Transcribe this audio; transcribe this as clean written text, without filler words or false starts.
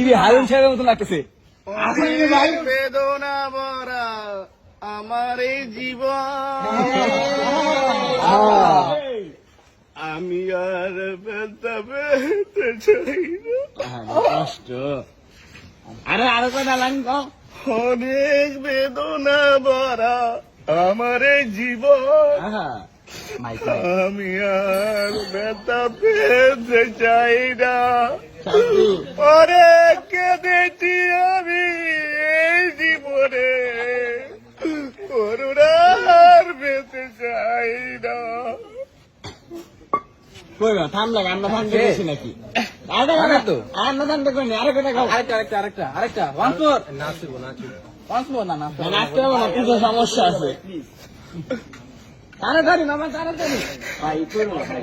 DB Harun সাহেবের মতন লাগতেছে। অনেক বেদনা ভরা আমার এই জীবন, আমি আর ব্যথা পেতে চাই না। কষ্ট। আরো কথা লাইন কও। অনেক বেদনা ভরা আমার এই জীবন, আমি আর ব্যথা পেতে চাই না। অনেক কেঁদেছি আমি এই জীবনে, করুণার পেতে চাই না। থামলে আমরা থামতে গেছি নাকি? আমরা থামতে করিনি। আরেকটা আরেকটা ওয়ান্স মোর। নাচবো না, নাচতে হবে না, কিছু সমস্যা আছে। তাড়াতাড়ি মামা, তাড়াতাড়ি ভাই করবো ভাই।